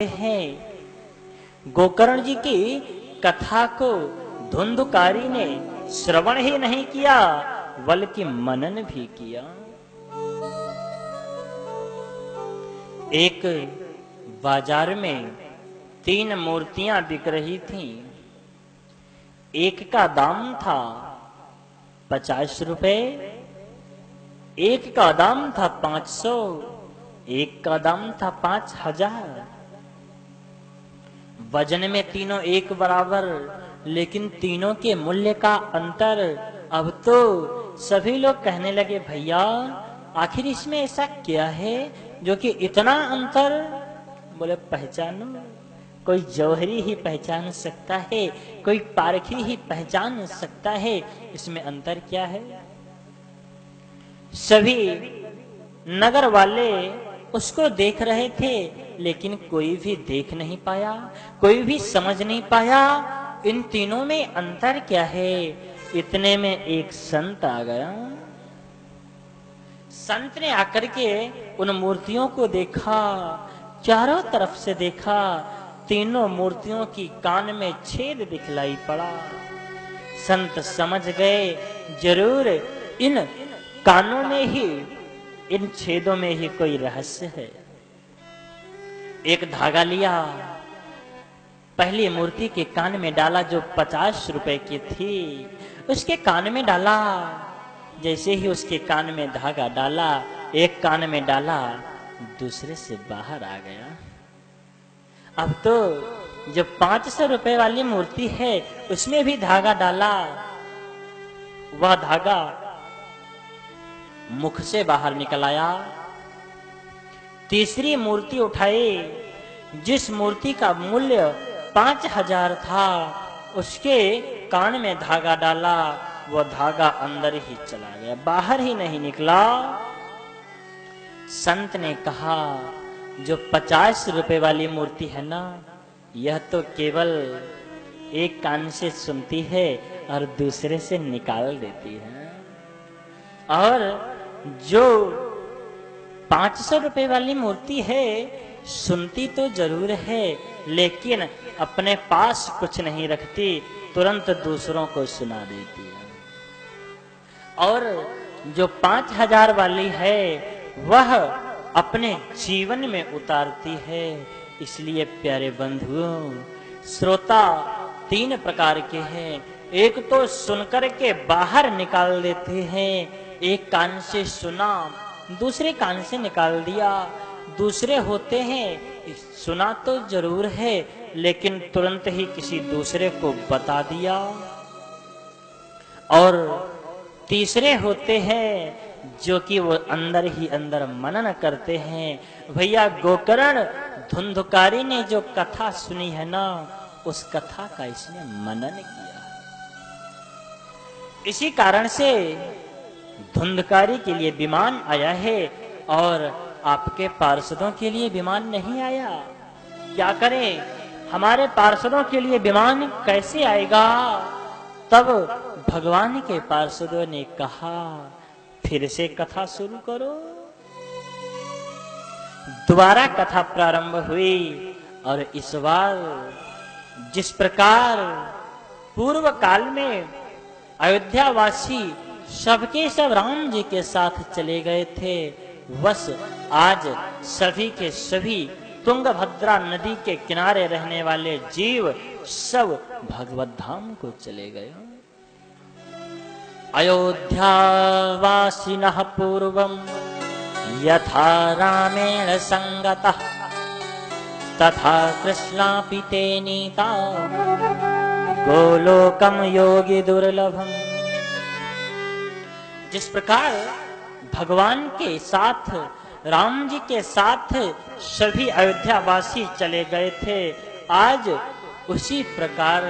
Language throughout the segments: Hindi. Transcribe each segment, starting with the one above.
हैं। गोकर्ण जी की कथा को धुंधकारी ने श्रवण ही नहीं किया बल्कि मनन भी किया। एक बाजार में 3 मूर्तियां बिक रही थीं। एक का दाम था 50 रुपए, एक का दाम था 500, एक का दाम था 5000। वजन में तीनों एक बराबर, लेकिन तीनों के मूल्य का अंतर। अब तो सभी लोग कहने लगे, भैया आखिर इसमें ऐसा क्या है जो कि इतना अंतर? बोले, पहचानो, कोई जौहरी ही पहचान सकता है, कोई पारखी ही पहचान सकता है, इसमें अंतर क्या है? सभी नगर वाले उसको देख रहे थे, लेकिन कोई भी देख नहीं पाया, कोई भी समझ नहीं पाया इन तीनों में अंतर क्या है। इतने में एक संत आ गया। संत ने आकर के उन मूर्तियों को देखा, चारों तरफ से देखा, तीनों मूर्तियों की कान में छेद दिखलाई पड़ा। संत समझ गए, जरूर इन कानों में ही, इन छेदों में ही कोई रहस्य है। एक धागा लिया, पहली मूर्ति के कान में डाला जो 50 रुपए की थी, उसके कान में डाला। जैसे ही उसके कान में धागा डाला, एक कान में डाला, दूसरे से बाहर आ गया। अब तो जो 500 रुपए वाली मूर्ति है उसमें भी धागा डाला, वह धागा मुख से बाहर निकल आया। तीसरी मूर्ति उठाई, जिस मूर्ति का मूल्य 5000 था, उसके कान में धागा डाला, वह धागा अंदर ही चला गया, बाहर ही नहीं निकला। संत ने कहा, जो 50 रुपए वाली मूर्ति है ना, यह तो केवल एक कान से सुनती है और दूसरे से निकाल देती है, और जो 500 रुपए वाली मूर्ति है, सुनती तो जरूर है लेकिन अपने पास कुछ नहीं रखती, तुरंत दूसरों को सुना देती है। और जो 5000 वाली है, वह अपने जीवन में उतारती है। इसलिए प्यारे बंधुओं, श्रोता 3 प्रकार के हैं। एक तो सुनकर के बाहर निकाल देते हैं, एक कान से सुना, दूसरे कान से निकाल दिया। दूसरे होते हैं, सुना तो जरूर है लेकिन तुरंत ही किसी दूसरे को बता दिया। और तीसरे होते हैं जो कि वो अंदर ही अंदर मनन करते हैं। भैया गोकर्ण धुंधकारी ने जो कथा सुनी है ना, उस कथा का इसने मनन किया। इसी कारण से धुंधकारी के लिए विमान आया है और आपके पार्षदों के लिए विमान नहीं आया। क्या करें, हमारे पार्षदों के लिए विमान कैसे आएगा? तब भगवान के पार्षदों ने कहा, फिर से कथा शुरू करो। दोबारा कथा प्रारंभ हुई और इस बार जिस प्रकार पूर्व काल में अयोध्यावासी सबके सब राम जी के साथ चले गए थे, बस आज सभी के सभी तुंगभद्रा नदी के किनारे रहने वाले जीव सब भगवत धाम को चले गए। अयोध्यावासिनः पूर्वं यथा रामेण संगतः तथा कृष्णापि ते नीता गोलोकम योगी दुर्लभम। जिस प्रकार भगवान के साथ, राम जी के साथ सभी अयोध्यावासी चले गए थे, आज उसी प्रकार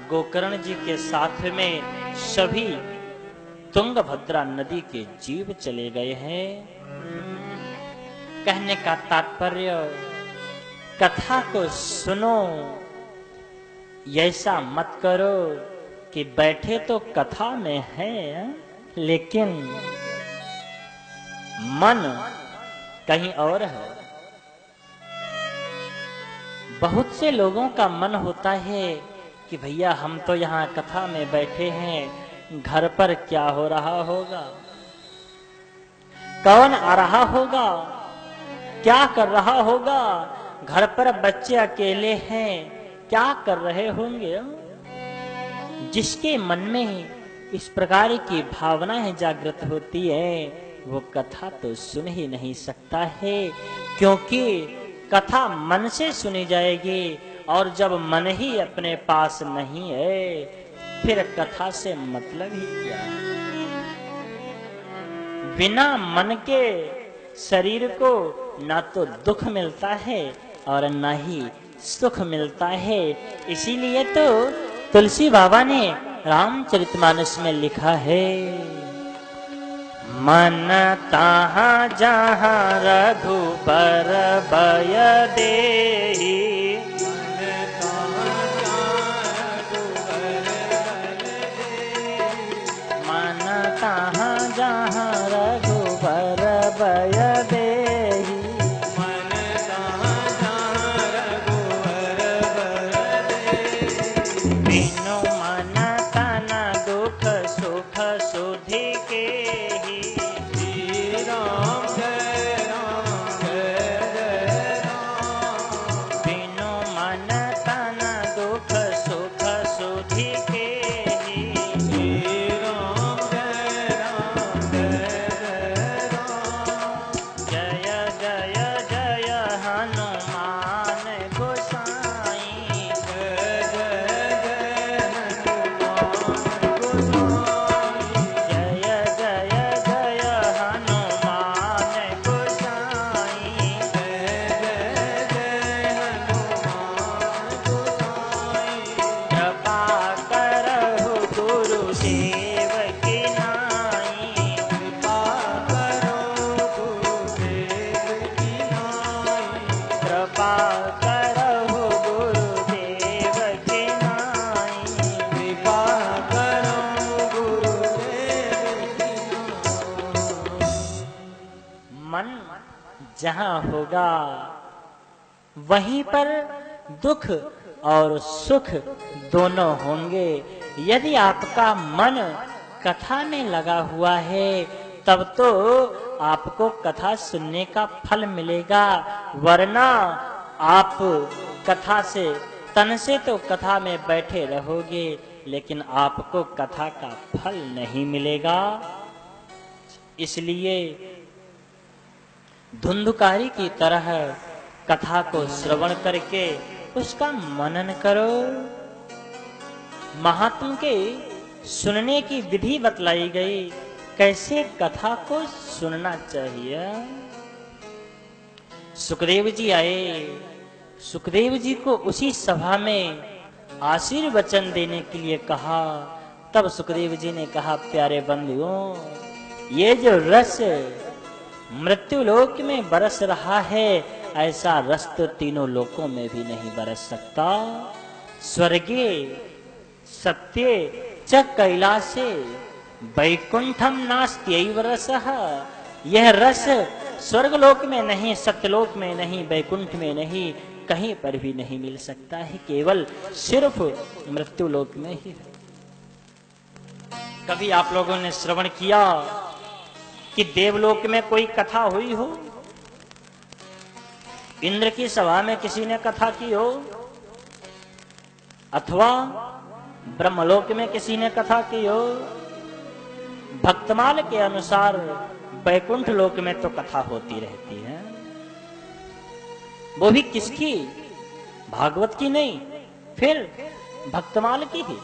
गोकर्ण जी के साथ में सभी तुंगभद्रा नदी के जीव चले गए हैं। कहने का तात्पर्य, कथा को सुनो, ऐसा मत करो कि बैठे तो कथा में है लेकिन मन कहीं और है। बहुत से लोगों का मन होता है कि भैया हम तो यहाँ कथा में बैठे हैं, घर पर क्या हो रहा होगा, कौन आ रहा होगा, क्या कर रहा होगा, घर पर बच्चे अकेले हैं, क्या कर रहे होंगे। जिसके मन में इस प्रकार की भावनाएं जागृत होती है वो कथा तो सुन ही नहीं सकता है, क्योंकि कथा मन से सुनी जाएगी और जब मन ही अपने पास नहीं है फिर कथा से मतलब ही क्या। बिना मन के शरीर को ना तो दुख मिलता है और ना ही सुख मिलता है। इसीलिए तो तुलसी बाबा ने रामचरितमानस में लिखा है, मन ताहाँ जहाँ रघुबर भय देहि, मन ताहाँ जहाँ रघुबर भय देहि, बिनु मन तन दुख सुख सुधि के ही। बिनु मन तन दुख सुख सुधि के ही। जय जय जय हनुमान गोसाई, जय जय जय हनुमान गोसाई, कृपा करहु गुरुदेव की नाई, कृपा करहु गुरुदेव की नाई। मन जहाँ होगा वहीं पर दुख और सुख दोनों होंगे। यदि आपका मन कथा में लगा हुआ है तब तो आपको कथा सुनने का फल मिलेगा, वरना आप कथा से तन से तो कथा में बैठे रहोगे लेकिन आपको कथा का फल नहीं मिलेगा। इसलिए धुंधुकारी की तरह कथा को श्रवण करके उसका मनन करो। महात्म के सुनने की विधि बतलाई गई, कैसे कथा को सुनना चाहिए। सुखदेव जी आए, सुखदेव जी को उसी सभा में आशीर्वचन देने के लिए कहा। तब सुखदेव जी ने कहा, प्यारे बंधुओं, ये जो रस मृत्यु लोक में बरस रहा है ऐसा रस तो तीनों लोकों में भी नहीं बरस सकता। स्वर्गे सत्ये च कैलासे वैकुंठम नास्त्यैव रसः। यह रस स्वर्गलोक में नहीं, सत्यलोक में नहीं, वैकुंठ में नहीं, कहीं पर भी नहीं मिल सकता है, केवल सिर्फ मृत्यु लोक में ही है। कभी आप लोगों ने श्रवण किया कि देवलोक में कोई कथा हुई हो, इंद्र की सभा में किसी ने कथा की हो, अथवा ब्रह्मलोक में किसी ने कथा की हो? भक्तमाल के अनुसार वैकुंठ लोक में तो कथा होती रहती है, वो भी किसकी? भागवत की नहीं, फिर भक्तमाल की ही।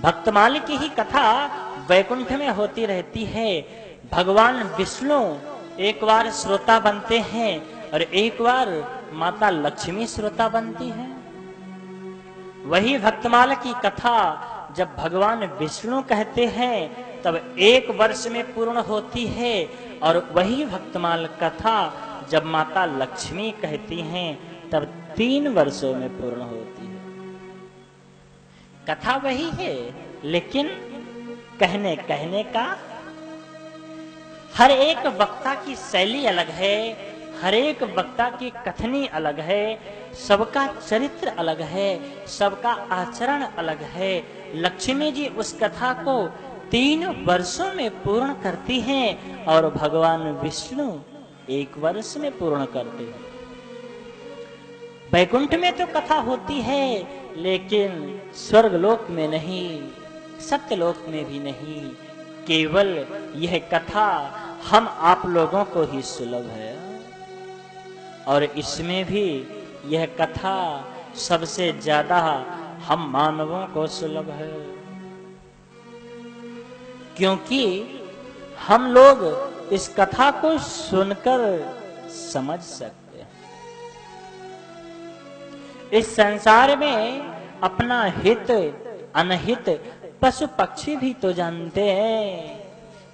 भक्तमाल की ही कथा वैकुंठ में होती रहती है। भगवान विष्णु एक बार श्रोता बनते हैं और एक बार माता लक्ष्मी श्रोता बनती है। वही भक्तमाल की कथा जब भगवान विष्णु कहते हैं तब 1 वर्ष में पूर्ण होती है, और वही भक्तमाल कथा जब माता लक्ष्मी कहती हैं तब 3 वर्षों में पूर्ण होती है। कथा वही है, लेकिन कहने का हर एक वक्ता की शैली अलग है, हर एक वक्ता की कथनी अलग है, सबका चरित्र अलग है, सबका आचरण अलग है। लक्ष्मी जी उस कथा को 3 वर्षों में पूर्ण करती हैं और भगवान विष्णु 1 वर्ष में पूर्ण करते हैं। वैकुंठ में तो कथा होती है, लेकिन स्वर्गलोक में नहीं, सत्यलोक में भी नहीं। केवल यह कथा हम आप लोगों को ही सुलभ है, और इसमें भी यह कथा सबसे ज्यादा हम मानवों को सुलभ है, क्योंकि हम लोग इस कथा को सुनकर समझ सकते हैं। इस संसार में अपना हित अनहित पशु पक्षी भी तो जानते हैं।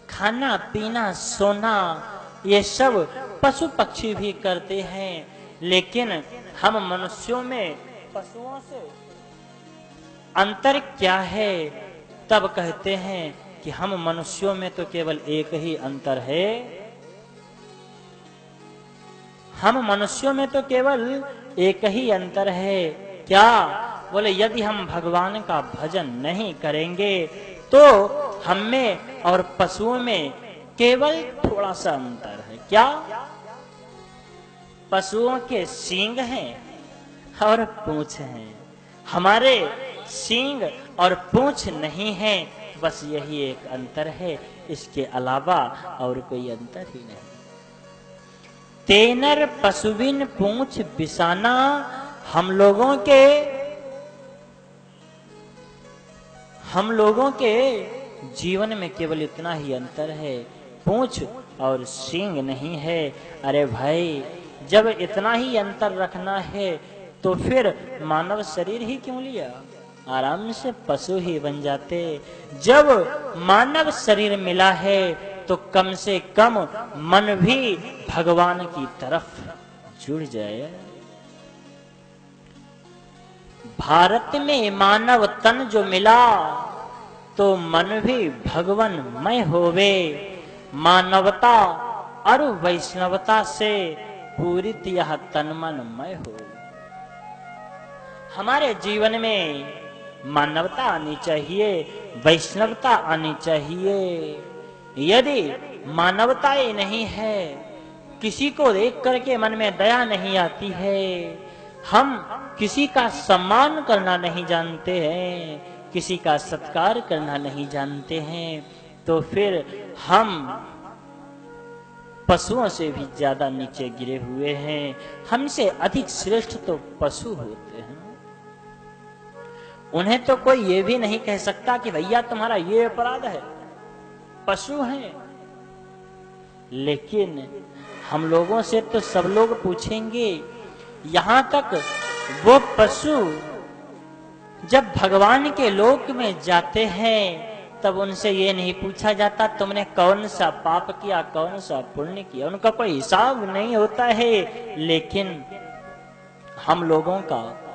खाना पीना सोना ये सब पशु पक्षी भी करते हैं, लेकिन हम मनुष्यों में पशुओं से अंतर क्या है? तब कहते हैं कि हम मनुष्यों में तो केवल एक ही अंतर है। हम मनुष्यों में तो केवल एक ही अंतर है। क्या? बोले यदि हम भगवान का भजन नहीं करेंगे तो हम में और पशुओं में केवल थोड़ा सा अंतर है। क्या? पशुओं के सींग हैं और पूंछ हैं, हमारे सींग और पूंछ नहीं है। बस यही एक अंतर है, इसके अलावा और कोई अंतर ही नहीं। तेनर पशुविन पूंछ बिसाना, हम लोगों के जीवन में केवल इतना ही अंतर है, पूंछ और सींग नहीं है। अरे भाई, जब इतना ही अंतर रखना है तो फिर मानव शरीर ही क्यों लिया? आराम से पशु ही बन जाते। जब मानव शरीर मिला है तो कम से कम मन भी भगवान की तरफ जुड़ जाए। भारत में मानव तन जो मिला तो मन भी भगवानमय होवे। मानवता और वैष्णवता से पूरित यह तन मनमय हो। हमारे जीवन में मानवता आनी चाहिए, वैष्णवता आनी चाहिए। यदि मानवता ही नहीं है, किसी को देख करके मन में दया नहीं आती है, हम किसी का सम्मान करना नहीं जानते हैं, किसी का सत्कार करना नहीं जानते हैं, तो फिर हम पशुओं से भी ज्यादा नीचे गिरे हुए हैं। हमसे अधिक श्रेष्ठ तो पशु होते हैं। उन्हें तो कोई ये भी नहीं कह सकता कि भैया तुम्हारा ये अपराध है, पशु हैं। लेकिन हम लोगों से तो सब लोग पूछेंगे। यहां तक वो पशु जब भगवान के लोक में जाते हैं तब उनसे ये नहीं पूछा जाता तुमने कौन सा पाप किया, कौन सा पुण्य किया। उनका कोई हिसाब नहीं होता है। लेकिन हम लोगों का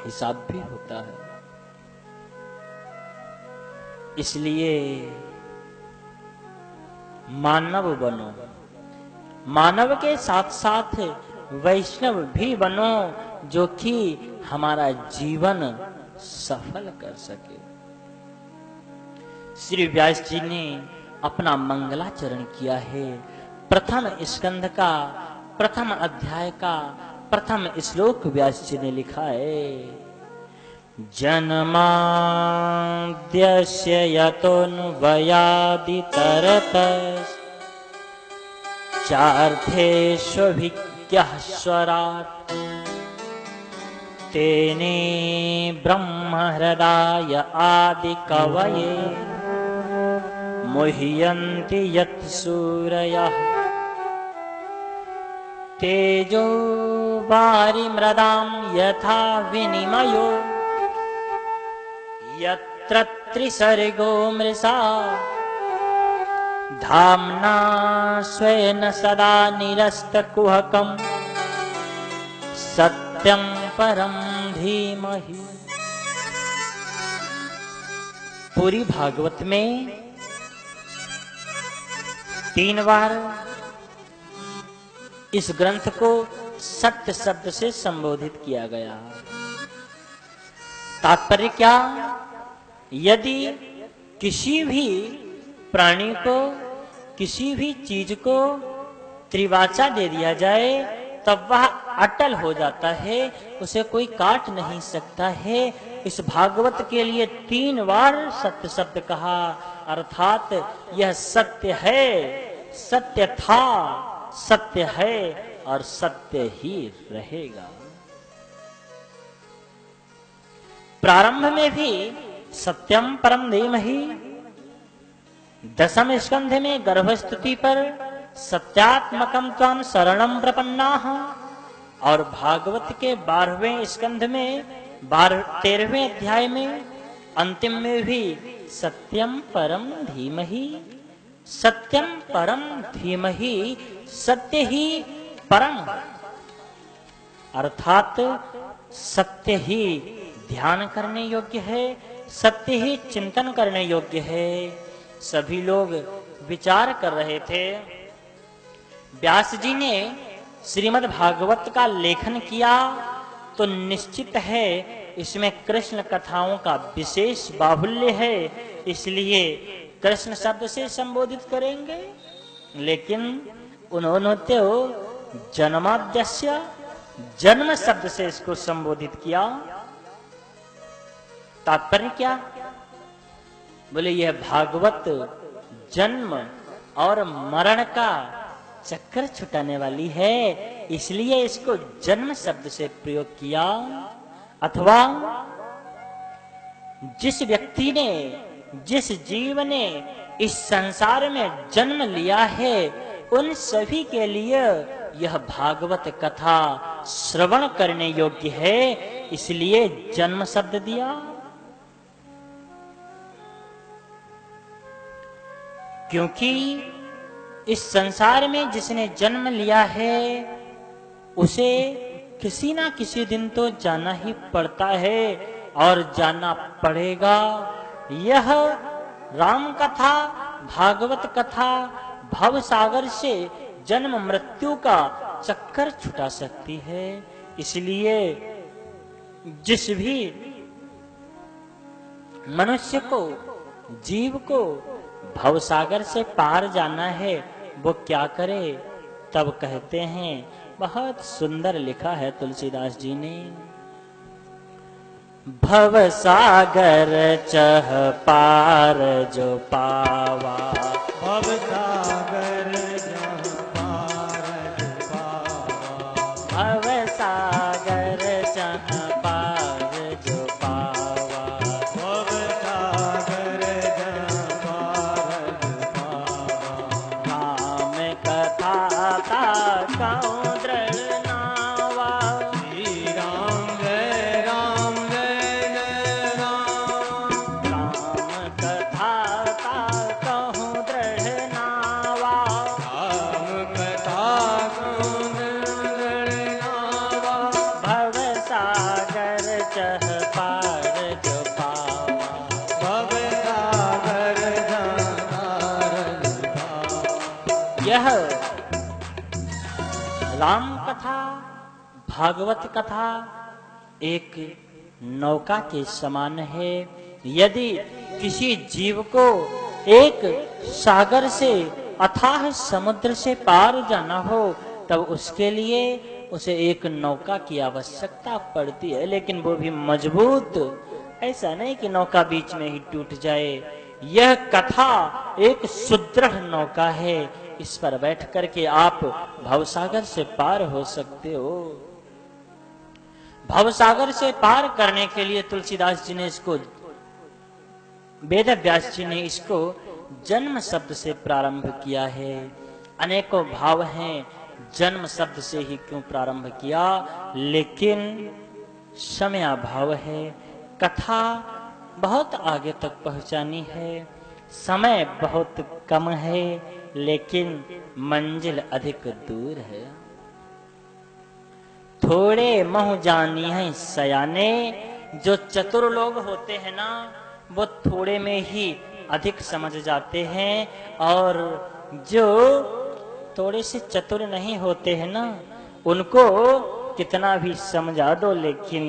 हिसाब भी होता है। इसलिए मानव बनो, मानव के साथ साथ वैष्णव भी बनो, जो कि हमारा जीवन सफल कर सके। श्री व्यास जी ने अपना मंगलाचरण किया है। प्रथम स्कंध का प्रथम अध्याय का प्रथम श्लोक व्यास जी ने लिखा है। जन्माद्यस्य यतोऽन्वयादितरतश्च चार्थेष्वभिज्ञः स्वराट् तेने ब्रह्महृदाय आदिकवये मुह्यन्ति यत्सूरयः तेजो वारिमृदां यथा विनिमयो यत्र त्रिसर्गो मृषा धाम्ना स्वेन सदा निरस्तकुहकं सत्यं परं धीमहि। पूरी भागवत में 3 बार इस ग्रंथ को सत्य शब्द से संबोधित किया गया। तात्पर्य क्या? यदि किसी भी प्राणी को, किसी भी चीज को त्रिवाचा दे दिया जाए तब वह अटल हो जाता है, उसे कोई काट नहीं सकता है। इस भागवत के लिए 3 बार सत्य शब्द कहा, अर्थात यह सत्य है, सत्य था, सत्य है और सत्य ही रहेगा। प्रारंभ में भी सत्यम परम धीमहि, 10वें स्कंध में गर्भस्तुति पर सत्यात्मकम त्वं शरणं प्रपन्नाः, और भागवत के 12वें स्कंध में 13वें अध्याय में अंतिम में भी सत्यम परम धीमहि, सत्यम परम धीमहि, सत्य ही परम, अर्थात सत्य ही ध्यान करने योग्य है, सत्य ही चिंतन करने योग्य है। सभी लोग विचार कर रहे थे। व्यास जी ने श्रीमद् भागवत का लेखन किया तो निश्चित है इसमें कृष्ण कथाओं का विशेष बाहुल्य है, इसलिए कृष्ण शब्द से संबोधित करेंगे। लेकिन उन्होंने तो जन्माद्यस्य, जन्म शब्द से इसको संबोधित किया। तात्पर्य क्या? बोले यह भागवत जन्म और मरण का चक्कर छुटाने वाली है, इसलिए इसको जन्म शब्द से प्रयोग किया। अथवा जिस व्यक्ति ने, जिस जीव ने इस संसार में जन्म लिया है उन सभी के लिए यह भागवत कथा श्रवण करने योग्य है, इसलिए जन्म शब्द दिया। क्योंकि इस संसार में जिसने जन्म लिया है उसे किसी ना किसी दिन तो जाना ही पड़ता है और जाना पड़ेगा। यह राम कथा, भागवत कथा भव सागर से जन्म मृत्यु का चक्कर छुटा सकती है। इसलिए जिस भी मनुष्य को, जीव को भवसागर से पार जाना है वो क्या करे? तब कहते हैं, बहुत सुंदर लिखा है तुलसीदास जी ने, भवसागर चह पार जो पावा, भवसागर चह पार जो पावा, भवसागर चह पार जो पावा, भवसागर चह पार जो पावा, राम कथा ता कहूँ दृढ़ नावा, श्री राम जय राम जय जय राम, राम कथा ता कहूँ दृढ़ नावा, राम कथा कहूँ दृढ़ नावा, भवसागर चह पार जो पावा। भवसागर चह पार जो पावा। यह राम कथा, भागवत कथा एक नौका के समान है। यदि किसी जीव को एक सागर से, अथाह समुद्र से पार जाना हो तब उसके लिए उसे एक नौका की आवश्यकता पड़ती है, लेकिन वो भी मजबूत। ऐसा नहीं कि नौका बीच में ही टूट जाए। यह कथा एक सुदृढ़ नौका है, इस पर बैठ करके आप भवसागर से पार हो सकते हो। भवसागर से पार करने के लिए तुलसीदास जी ने इसको, वेद व्यास जी ने इसको जन्म शब्द से प्रारंभ किया है। अनेकों भाव हैं, जन्म शब्द से ही क्यों प्रारंभ किया, लेकिन समयाभाव है, कथा बहुत आगे तक पहुंचानी है, समय बहुत कम है, लेकिन मंजिल अधिक दूर है। थोड़े मोह जानी है सयाने, जो चतुर लोग होते हैं ना वो थोड़े में ही अधिक समझ जाते हैं, और जो थोड़े से चतुर नहीं होते हैं ना, उनको कितना भी समझा दो लेकिन